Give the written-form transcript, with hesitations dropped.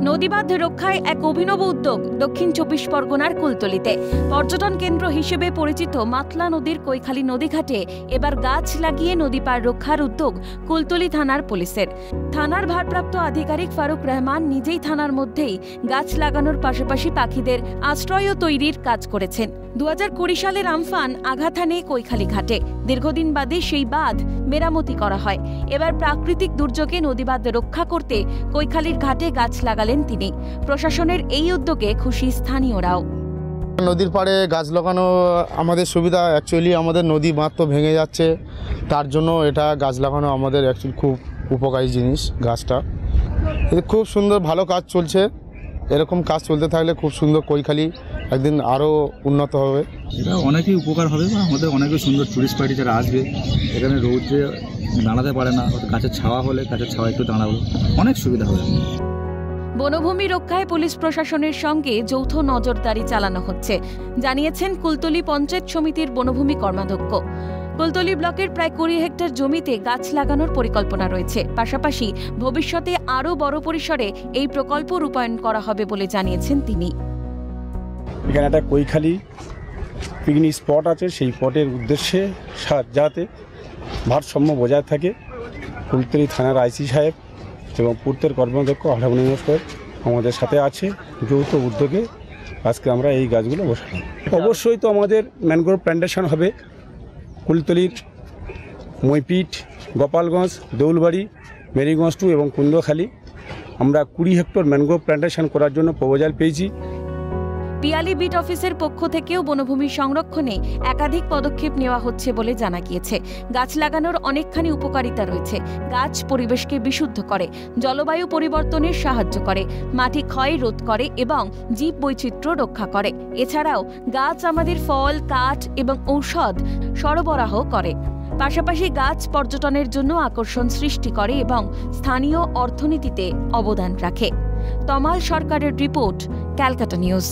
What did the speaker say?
নদীবাঁধ রক্ষায় এক অভিনব উদ্যোগ দক্ষিণ ২৪ পরগনার কুলতলিতে। পর্যটন কেন্দ্র হিসেবে পরিচিত মাতলা নদীর কৈখালী নদীঘাটে এবার গাছ লাগিয়ে নদী পার রক্ষার উদ্যোগ কুলতলি থানার পুলিশের। থানার ভারপ্রাপ্ত আধিকারিক ফারুক রহমান নিজেই থানার মধ্যেই গাছ লাগানোর পাশাপাশি পাখিদের আশ্রয় তৈরির কাজ করেছেন। ২০২০ সালের আমফান আঘাত হানে কৈখালী ঘাটে। দীর্ঘদিন বাদে সেই বাঁধ মেরামতি করা হয়। এবার প্রাকৃতিক দুর্যোগে নদীবাঁধ রক্ষা করতে কৈখালীর ঘাটে গাছ লাগালেন তিনি। প্রশাসনের এই উদ্যোগে খুশি স্থানীয়রাও। নদীর পাড়ে গাছ লাগানো আমাদের সুবিধা। অ্যাকচুয়ালি আমাদের নদী বাঁধ তো ভেঙে যাচ্ছে, তার জন্য এটা গাছ লাগানো আমাদের অ্যাকচুয়ালি খুব উপকারী জিনিস। গাছটা খুব সুন্দর, ভালো কাজ চলছে। এরকম কাজ চলতে থাকলে খুব সুন্দর কৈখালী একদিন আরও উন্নত হবে। এটা অনেকেই উপকার হবে বা আমাদের অনেকেই সুন্দর টুরিস্ট পার্টি যারা আসবে এখানে রোদে দাঁড়াতে পারে না, গাছের ছাওয়া হলে গাছের ছাওয়া একটু দাঁড়াবো, অনেক সুবিধা হবে। বনভূমি রক্ষায় পুলিশ প্রশাসনের সঙ্গে যৌথ নজরদারি চালানো হচ্ছে, জানিয়েছেন কুলতলি পঞ্চায়েত সমিতির বনভূমি কর্মাধ্যক্ষ। কুলতলি ব্লকের প্রায় ২০ হেক্টর জমিতে গাছ লাগানোর পরিকল্পনা রয়েছে। পাশাপাশি ভবিষ্যতে আরও বড় পরিসরে এই প্রকল্প রূপায়ণ করা হবে বলে জানিয়েছেন তিনি। এখানে একটা কৈখালী পিকনিক স্পট আছে, সেই স্পটের উদ্দেশ্যে যাতে ভারসাম্য বজায় থাকে, কুলতলি থানার আইসি সাহেব এবং পূর্তের কর্মাধ্যক্ষ আঠাবনী নমস্কার আমাদের সাথে আছে। যৌথ উদ্যোগে আজকে আমরা এই গাছগুলো বসালাম। অবশ্যই তো আমাদের ম্যানগ্রোভ প্ল্যান্টেশন হবে। কুলতলির মইপিট, গোপালগঞ্জ, দেউলবাড়ি, মেরিগঞ্জ 2 এবং কুন্দখালী আমরা ২০ হেক্টর ম্যানগ্রোভ প্ল্যান্টেশন করার জন্য প্রপোজাল পেয়েছি। পিয়ালি বিট অফিসের পক্ষ থেকেও বনভূমি সংরক্ষণে একাধিক পদক্ষেপ নেওয়া হচ্ছে বলে জানা গিয়েছে। গাছ লাগানোর অনেকখানি উপকারিতা রয়েছে। গাছ পরিবেশকে বিশুদ্ধ করে, জলবায়ু পরিবর্তনের সাহায্য করে, মাটি ক্ষয় রোধ করে এবং জীব বৈচিত্র্য রক্ষা করে। এছাড়াও গাছ আমাদের ফল, কাঠ এবং ঔষধ সরবরাহ করে। পাশাপাশি গাছ পর্যটনের জন্য আকর্ষণ সৃষ্টি করে এবং স্থানীয় অর্থনীতিতে অবদান রাখে। তমাল সরকারের রিপোর্ট, ক্যালকাটা নিউজ।